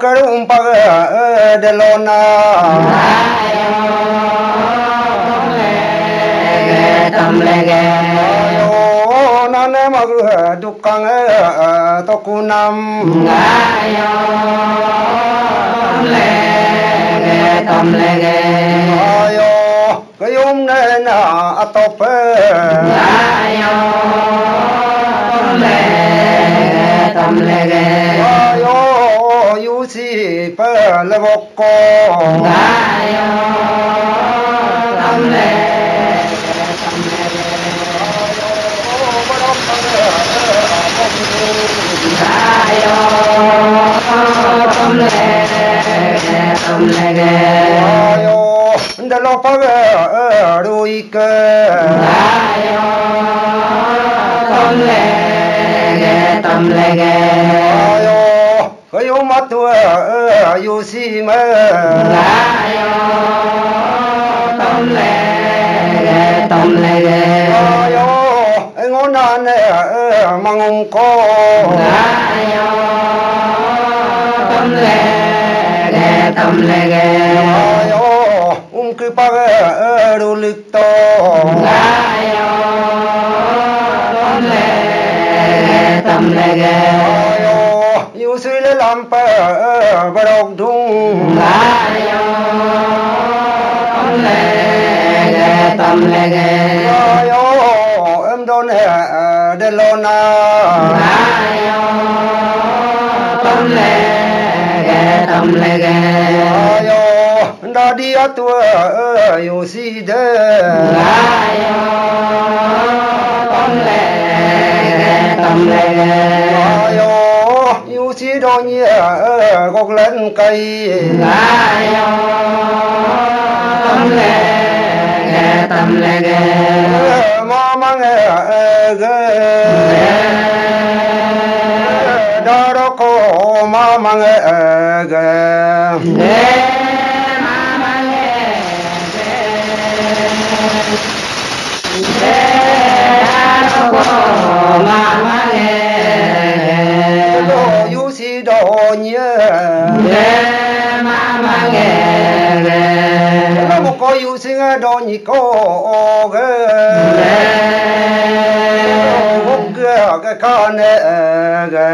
karum pa delona tâm lege yo nane magru dukang tokunam ngayo tâm lege ayo kayum na atope ngayo tâm lege ayo yusi pa levoko ngayo tâm lege ayo tâm lege ayo ndalo pa ruike ayo tâm lege ayo kayum atu yusi ma ayo tâm lege ayo ngonane mangungko ayo tâm lege ayo umkipa rulikto ayo tâm lege ayo yusile lampa barok dung ayo tâm lege ayo em don delona ayo tâm lege ayo ndadi atu yuside ayo tâm lege ayo yusi donya gok len kai ayo tâm lege mama ge daroko mama ge do yusi donya lo mo ko yusi donyi ko ge gok ge kane ge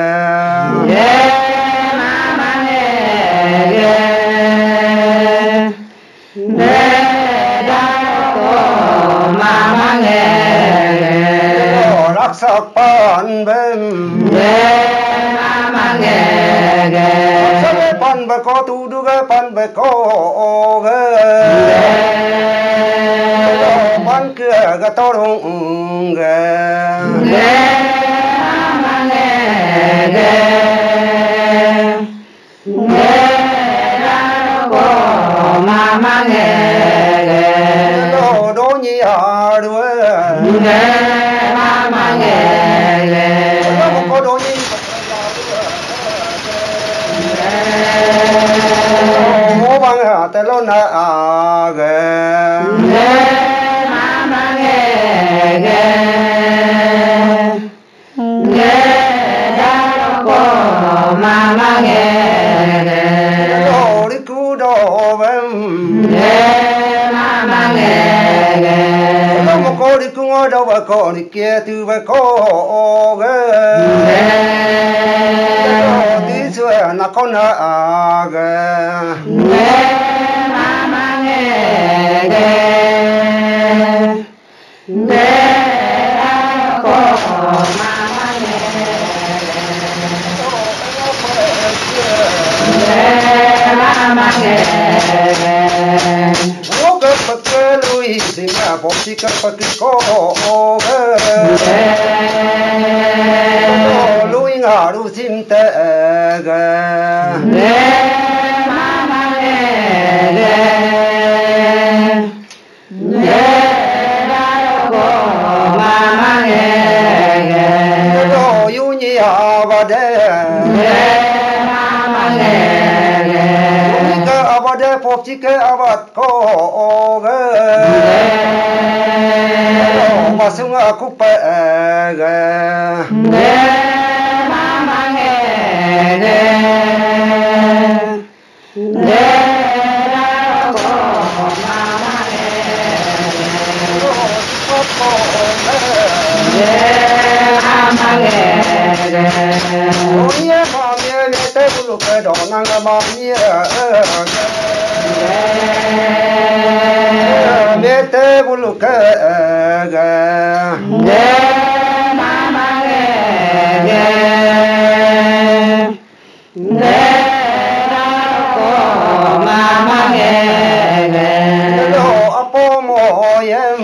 raksa pan bem sabe pan be ko tu du ge pan be ko ge pan ke ge to rong ge do do nyi a du lo mo ko do nyi mo bang ha te lo na a ge do ri ku do bem lo mo ko ri ku ngo do ba ko ri kia tu ba ko ge ti su na ko na a ge wo ge pa ke lui si ma bo si ka pa ki ko ge lui nga lu sim te ge do yu nyi a ba de ke abade pop chi ke abat ko ge masung aku pe ge tế bulu cái đó năng bao nhiêu mẹ tế bulu cái mama ge mama ge lo apo mo yem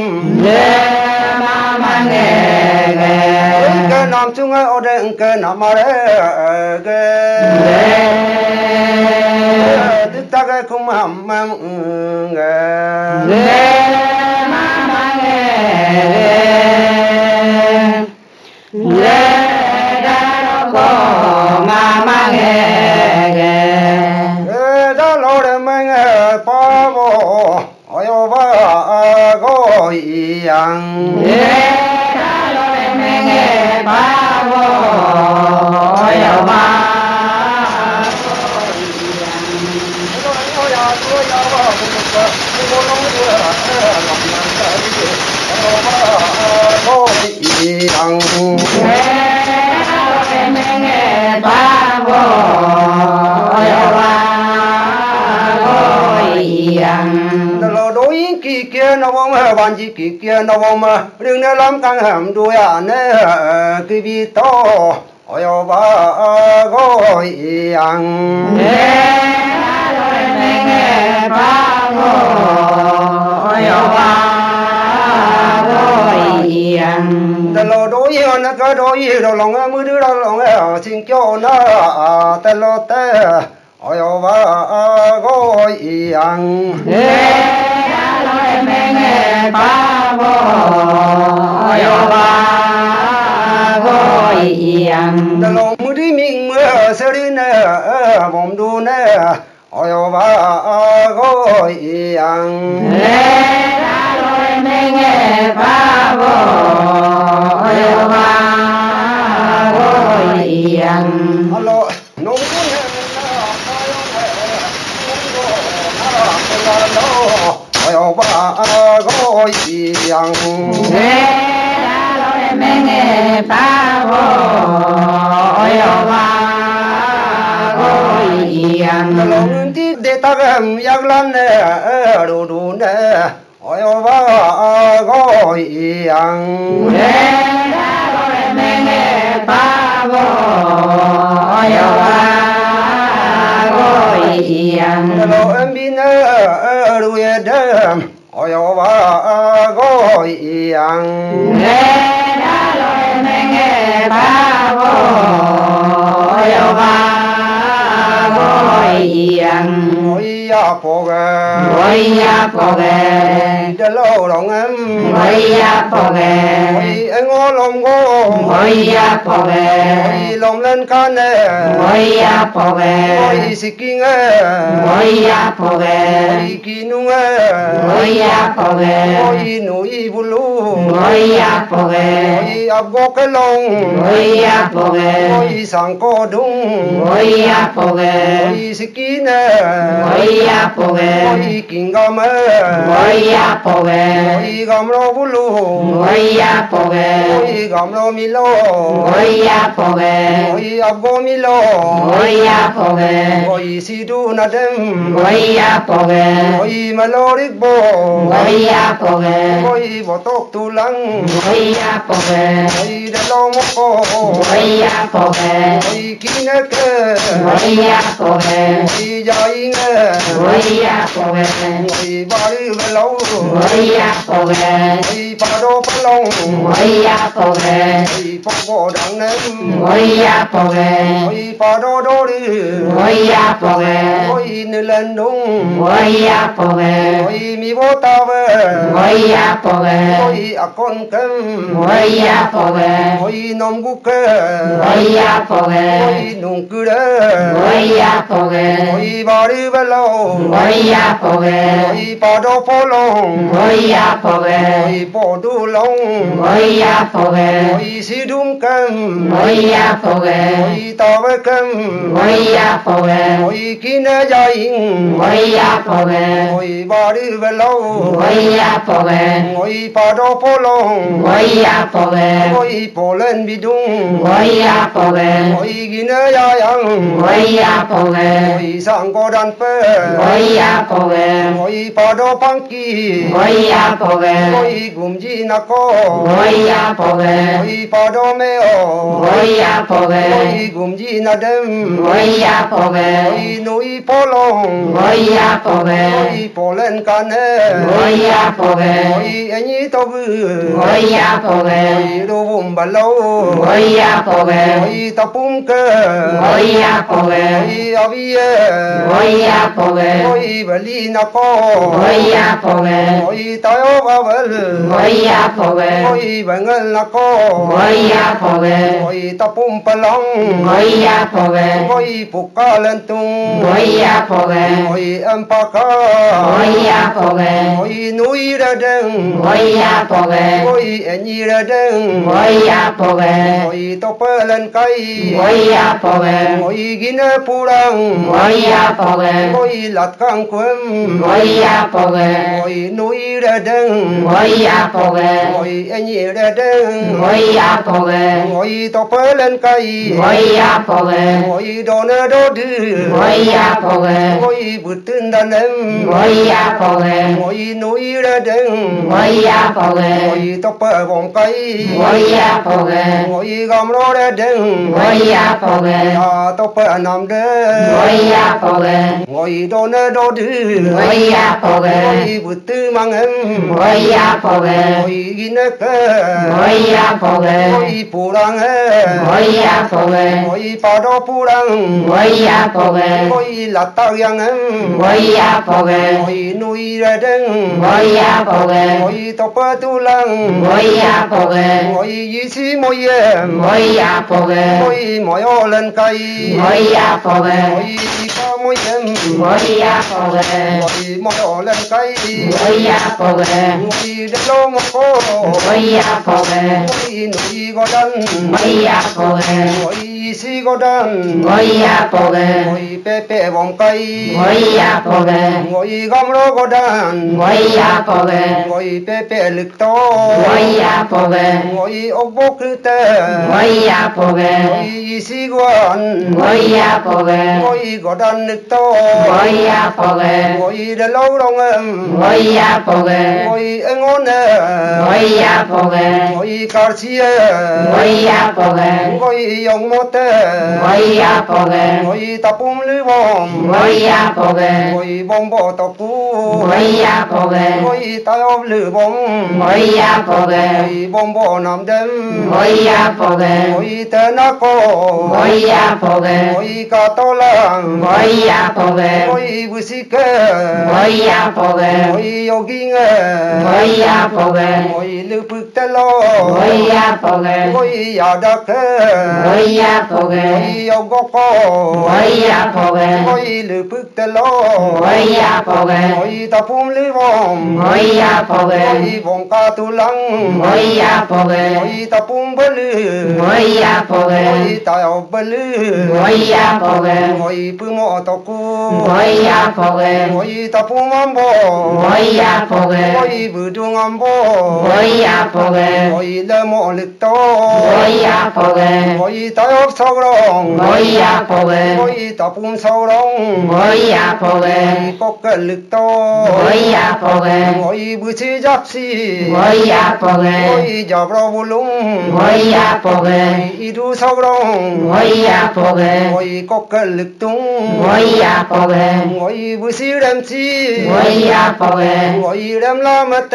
mama ge cái nam chung ai ở đây cái nam ở đây cái ta cái không hầm mama mama đó lo để mình pa vô ôi ba gọi ăn đối kỳ kia nó vong bàn gì kỳ kia nó vong đừng nên làm căng hầm đuôi nè cái vi to ôi ba gọi ăn lo đối nó có đối đồ lòng mới đứa đó lòng xin cho nó ta lo ta ôi ba gọi ăn ta lo mới đi mình mưa sẽ đi nè vòng đu nè ôi ba gọi ăn alo nông ôi ba gọi ăn alo đi để ta làm giang lan nè đồ đồ nè ôi ba gọi ăn alo em bin đuôi đêm ôi ba gọi ăn ôi ya po ga để lâu lòng em ôi anh ngó lòng ngó ôi lòng lên can nè ôi sĩ kinh ôi kỳ nung ôi núi bulu ôi áp gõ cái lòng ôi sang co đúng ôi sĩ kinh ôi kinh gam ôi gam lo bulu ôi gam lo milo ôi áp gõ milo ôi si du na dem ôi melodic bo ôi bo tok tu lang ôi de lo mo ko ôi kineke ôi jai nge ôi ba ri lo ôi pa do pa long ôi pa bo dang nem ôi pa do ri ôi ne len dung ôi mi bo ta ve ôi a con kem ôi nom gu ke ôi nung ku de ôi ba ri ve lo ngồi ya phô về ngồi bà đô phô long ngồi ya phô về ngồi bò đu long ngồi ya phô về ngồi xí đúng cơm ngồi ya phô về ngồi tao với cơm ngồi ya phô về ngồi kín dài ngồi ya phô về ngồi bà đi về lâu ngồi ya phô về ngồi bà đô phô long ngồi ya phô về ngồi bò lên bị đúng ngồi ya phô về ngồi kín dài ngồi ya phô về ngồi sang có đàn phê ngồi ya phô về ngồi bà đô phăng kỳ ngồi ya phô về ngồi gồm gì nà có ngồi ya phô về ngồi bà đô mê ô ngồi ya phô về ngồi gồm gì nà đêm ngồi ya phô về ngồi núi phô long ngồi ya phô về ngồi phô lên can hê ngồi ya phô về ngồi anh ấy tao bư ngồi ya phô về ngồi đồ bùm bà lâu ngồi ya phô về ngồi tao bùm cơ ngồi ya phô về ngồi avi ngồi ya phô về ngồi bà li nà có ngồi ya phô về ngồi tao ốp bà vợ ngồi ya phô về ngồi bà ngân nà có ngồi ya phô về ngồi tao bùm bà long ngồi ya phô về ngồi phục ca lên tung ngồi ya phô về ngồi âm bà ca ngồi ya phô về ngồi núi ra đừng ngồi ya phô về ngồi anh nhi ra đừng ngồi ya phô về ngồi tao bơ lên cây ngồi ya phô về ngồi gin phu đăng ngồi ya phô về ngồi lạt căng quâm ngồi ya phô về ngồi núi ra đừng ngồi ya phô về ngồi anh nhi ra đừng ngồi ya phô về ngồi tao bơ lên cây ngồi ya phô về ngồi đồ nơ đồ đưa ngồi ya phô về ngồi bứt tin đàn em ngồi ya phô về ngồi núi ra đừng ngồi ya phô về ngồi tao bơ vòng cây ngồi ya phô về ngồi gom rô ra đừng ngồi ya phô về tao bơ nằm đê ngồi ya phô về ngồi đồ nơ đồ đưa ngồi ya phô về ngồi bứt tư mang em ngồi ya phô về ngồi gin cơ ngồi ya phô về ngồi phù đăng he ngồi ya phô về ngồi bà đô phù đăng ngồi ya phô về ngồi lạt tao yang em ngồi ya phô về ngồi núi ra đừng ngồi ya phô về ngồi tao bơ tu lăng ngồi ya phô về ngồi y sĩ môi em ngồi ya phô về ngồi mỏi ô lên cây ngồi ya phô về ngồi có môi em ngồi ya phô về ngồi mỏi ô lên cây ngồi ya phô về ngồi đất lô một cô ngồi ya phô về ngồi núi gò đan ngồi ya phô về ngồi y sĩ gò đan ngồi ya phô về ngồi pe pe vòng cây ngồi ya phô về ngồi gom lô gò đan ngồi ya phô về ngồi pe pe lực to ngồi ya phô về ngồi ốc bốc cứ tê ngồi ya phô về ngồi y sĩ quan ngồi ya phô về ngồi gò đan lực to ngồi ya phô về ngồi để lâu đông em ngồi ya phô về ngồi anh ngôn nè ngồi ya phô về ngồi cà xia ngồi ya phô về ngồi yong mốt tê ngồi ya phô về ngồi tập lư bom ngồi ya phô về ngồi bom bò tập ngồi ya phô về ngồi tay ôm lư bom ngồi ya phô về ngồi bom bò nằm đêm ngồi ya phô về ngồi tê nó cô ngồi ya phô về ngồi cà to lăng ngồi ya phô về ngồi bù xí kê ngồi ya phô về ngồi yogi nghe ngồi ya phô về ngồi lư bực tê lo ngồi ya phô về ngồi ya đắc kê ngồi ya phô về ngồi yogo cô ngồi ya phô về ngồi lư bực tê lo ngồi ya phô về ngồi tập lư bom ngồi ya phô về ngồi vòng ca tu lăng ngồi ya phô về ngồi tập bơ lư ngồi ya phô về ngồi tay bơ lư ngồi ya phô về ngồi bự mọ tao cu ngồi ya phô về ngồi tập ngâm bò ngồi ya phô về ngồi bự du ngâm bò ngồi ya phô về ngồi lơ mọ lực to ngồi ya phô về ngồi tay ốp sâu rong ngồi ya phô về ngồi tập sâu rong ngồi ya phô về ngồi có cái lực to ngồi ya phô về ngồi bự chi giáp xi ngồi ya phô về ngồi giáp rau bù lung ngồi ya phô về ngồi du sâu rong ngồi ya phô về ngồi có cái lực tung ngồi ya phô về ngồi bự xi đem chi ngồi ya phô về ngồi đem la mất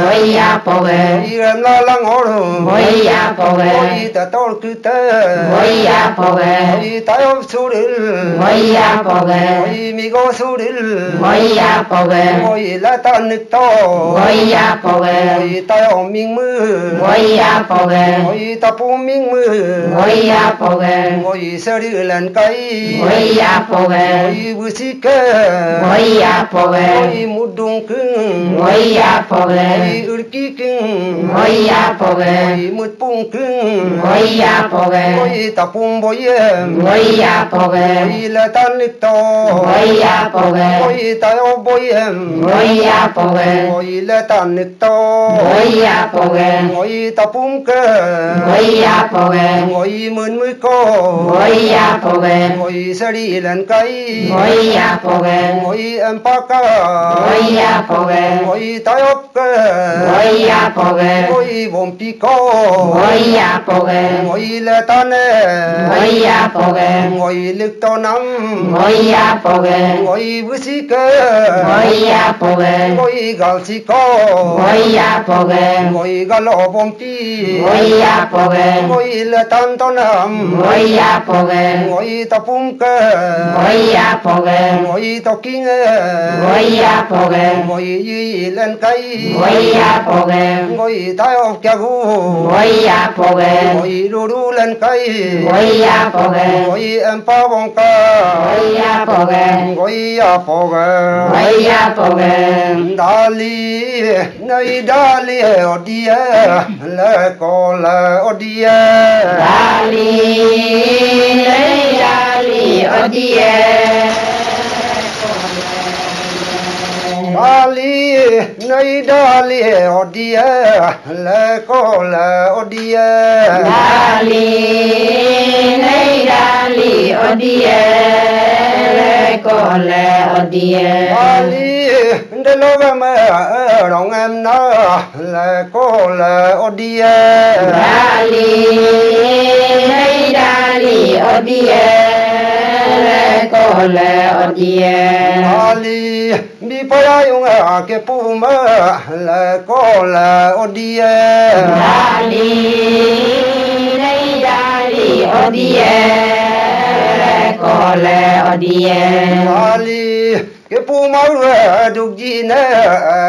ngồi ya phô về ngồi đem la lăng hổ ngồi ya phô về ngồi ta to cứ tê ngồi ya phô về ngồi tay ôm su đi ngồi ya phô oi mi go sudil Goya poge oi la tan nước to Goya poge oi tai om minh mưa Goya poge oi ta pu minh mưa Goya poge oi sơ đi lần cây Goya poge oi bự xí cơ Goya poge oi mút đung cưng Goya poge oi ur ki cưng Goya poge oi mút pung cưng Goya poge oi ta pung boi em Goya poge oi la tan nước to Goya poge oi ta o boi em Goya poge oi la tan nước to Goya poge oi ta pung cơ Goya poge oi mơn mưa co Goya poge oi sơ đi lần cây Goya poge oi em pa ca Goya poge oi ta ốc cơ Goya poge oi bom pi co Goya poge oi la tan Goya poge oi lực to năm Goya poge oi bự xí cơ Goya poge oi gal xí co Goya poge oi gal o bom pi Goya poge oi la tan to năm Goya poge oi ta pung cơ Goya poge oi ta kinh Goya poge oi y lên cây Goya poge oi ta ốc kia gu Goya poge oi đu đu lên cây Goya poge oi em pa bong ca Goya poge oi ya poge Goya poge Dali nơi Dali odia le cola odia Dali nei dali odie Dali nơi Dali odia le cola odia Dali nei dali odie Cole odie Dali de lo ma rong em na le cola odia Dali nei dali odie Cole odie Dali bi pa ya yung ke pu ma le cola odia Dali nei dali odie Cole odie Dali ke pu ma du ji na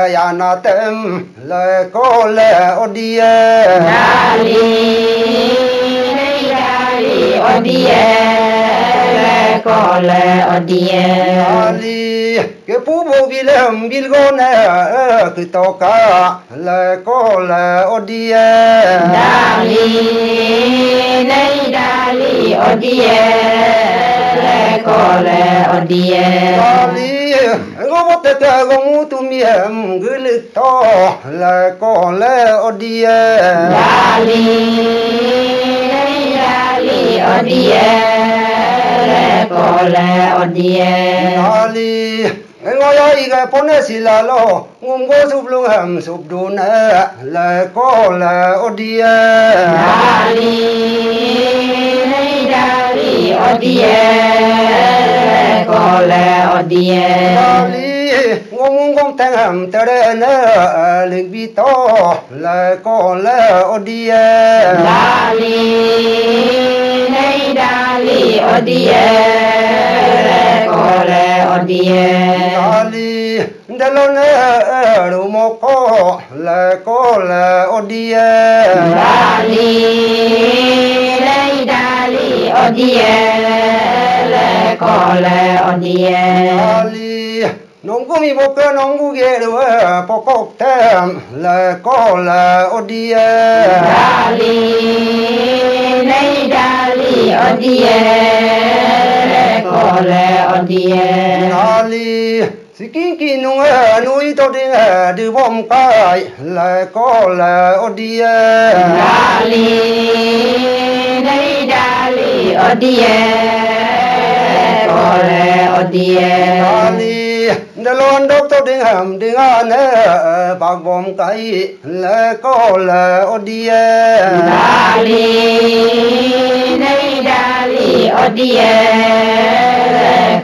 ya na tem le cola odia Dali nei dali odie Cole odie Dali ke pu bo bilem bil go na ke to ka le cola odia Dali nei dali odie Cole odie Dali go mo te go mu tu mi em gu le to le cola odia Dali nei dali odie Cole odie Dali ngo ya i ga pone sila lo ngum go sup lu ham sup du na le cola odia Dali nei dali odie Cole odie Dali ngom ngom tang ham tere na le bi to le cola odia Dali nei dali odie Cole odie Dali de lo na ru mo ko le cola odia Dali nei dali odie Cole odie Dali nong gu mi bo ka nong gu ge ru po ko tem le cola odia Dali nei dali odie Cole odie Dali sikin ki nung nui to ding du bom kai le cola odia Dali nei dali odie Cole odie Dali de lon dok to ding ham ding an bak bom kai le cola odia Dali nei dali odie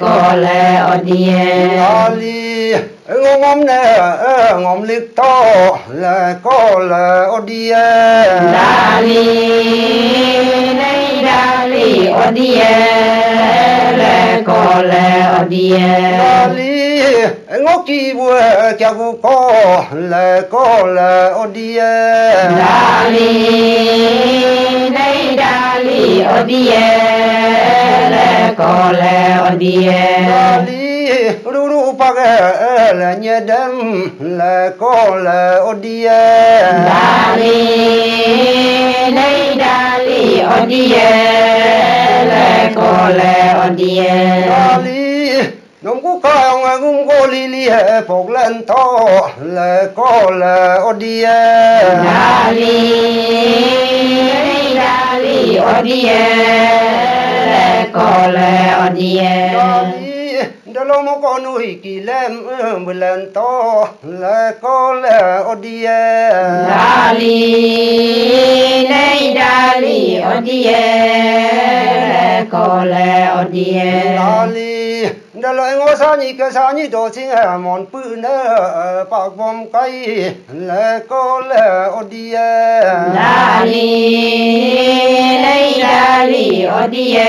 Cole odie Dali ngom ne ngom lik to le cola odia Dali nei dali odie Cole odie Dali ngoki bua kia gu ko le odie Dali nei dali odie le odie Dali ruru page le nyedem le odie Dali nei dali odie le odie Dali nông cú cao ngung cô li li hệ phục lên to le odie Dali odie le odie Dali đalo mo con nuôi kỳ lem lên to le odie Dali nei dali odie le odie Dali đalo ngô sa nhị đồ chính là món bự nơ bạc bom cây le odie Dali nei dali odie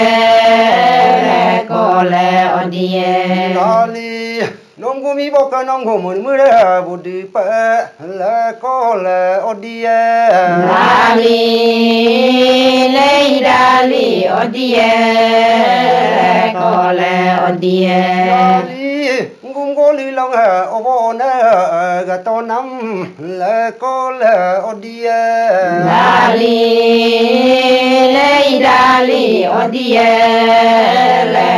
le odie Dali nông cô mi bọc nông cô muốn mưa ra bút đi bể le odie Dali nei dali odie le odie Dali ngung cô li long hà ô vô nè gà to nắm le odie Dali nei dali odie le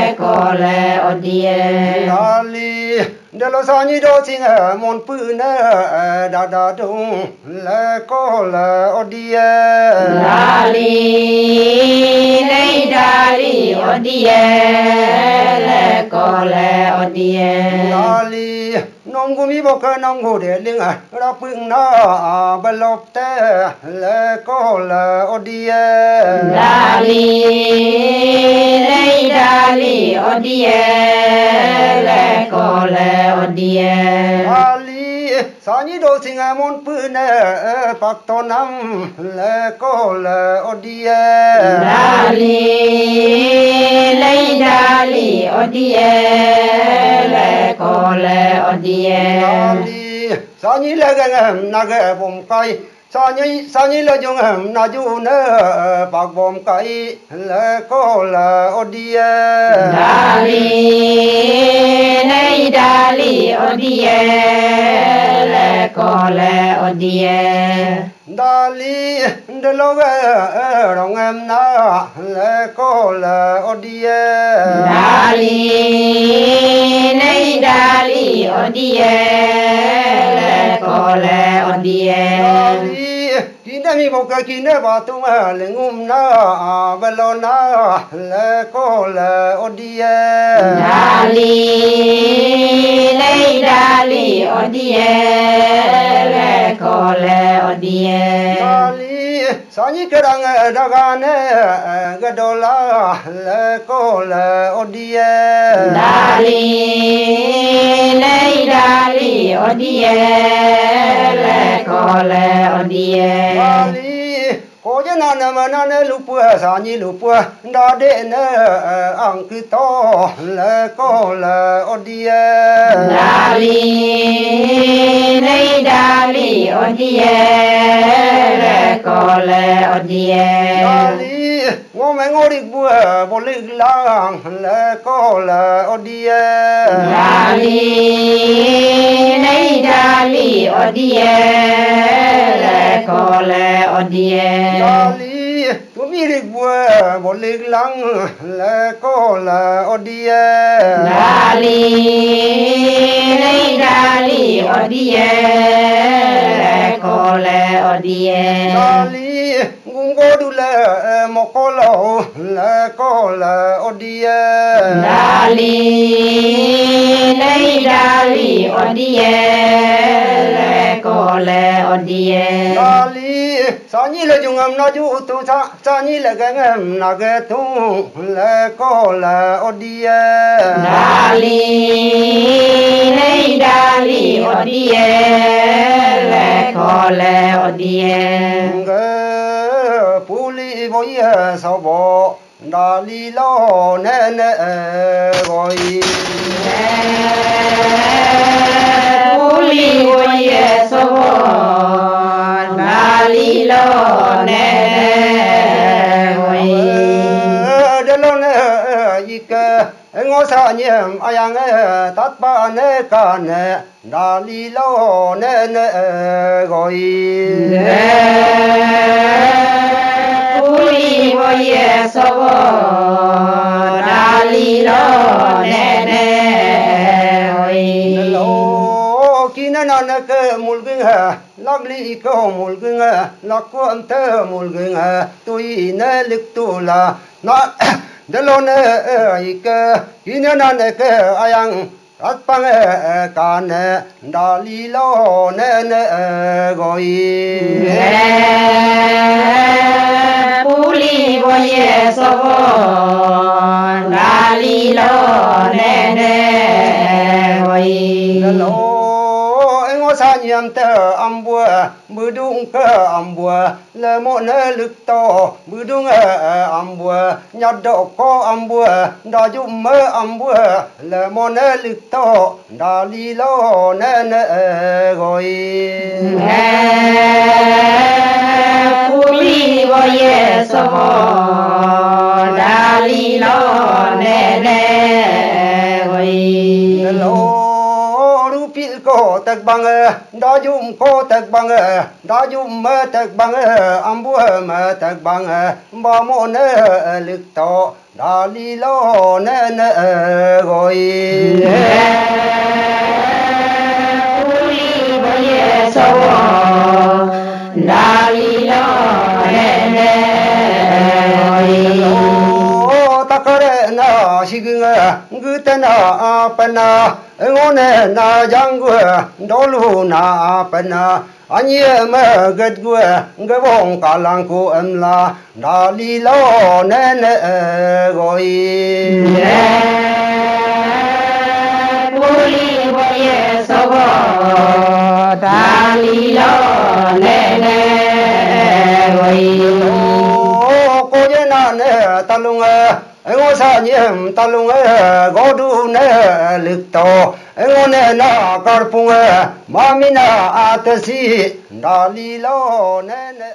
odie Dali đalo sa nhị đồ chính là món bự nè đa đông le odie Dali nei dali odie le odie Dali nông cô mi bọc nông cô để linh à ra bưng na bê lốp té le odie Dali nei dali odie le odie Dali sa nhị đồ chính là món bự nè bạc to nắm le odie Dali nei dali odie le odie Dali sa nhị là cái na cái bom cây sa nhị là dùng na ju nè bạc bom cây le odie Dali nei dali odie le odie Dali đalo cái rong em na le odie Dali nei dali odie le odie Dali kine mi bọc kine ba tung le na belo na le odie Dali nei dali odie le odie Dali sa nhị cái đang daga nè cái đô la le odie Dali nei dali odie le odie Dali có chứ nào mà nó nè lụp sa nhị lụp đã để nè ăn cứ to le odie Dali nei dali odie le odie Dali ngô mẹ ngô đi bùa bồ lịch lang le odie Dali nei dali odie le odie Dali tu mi đi bùa bồ lịch lang le odie Dali nei dali odie le odie Dali ngung cô du le một cô lẩu le odie Dali nei dali odie le odie Dali sa nhị là dùng na ju tu sa nhị là cái na cái tu le odie Dali nei dali odie le odie cái puli voi sao bộ Dali lo nè gọi sa nhiệm ayang tat ba ne ka ne đa li lo ne ne gọi Uli wo ye so wo đa li lo ne ne oi lo kina na na ke mulging ha lag li ko mulging lag ko ante mulging tui ne lik tu la na de lo ne ke kina na na ke ayang tat pang ka ne đa li lo ne ne gọi Uli wo ye so wo đa li lo ne ne oi lo ngô sa nhiệm tơ âm bùa bư đung cơ âm bùa lệ mộ nê lực to bư đung âm bùa nhặt độ có âm bùa đa giúp mơ âm bùa lệ mộ nê lực to đa li lo nê nê gọi Uli wo ye so wo đa li lo ne ne oi lo pil ko tak bang da jum ko tak bang da jum ma tak bang ambu ma tak bang ba mo ne lik to da li lo ne ne gọi Uli wo ye so wo đa li lo ne ne oi takare na shigunga gutana apana ngone na jangu dolu na apana anye ma gadgu gabong kalang ko amla dali lo ne ne gọi Uli wo ye so wo đa li lo ne ne oi cô ye na ne talung ngô sa nhiệm talung go du ne lik to ngone na karpung ma mina atasi dali lo ne ne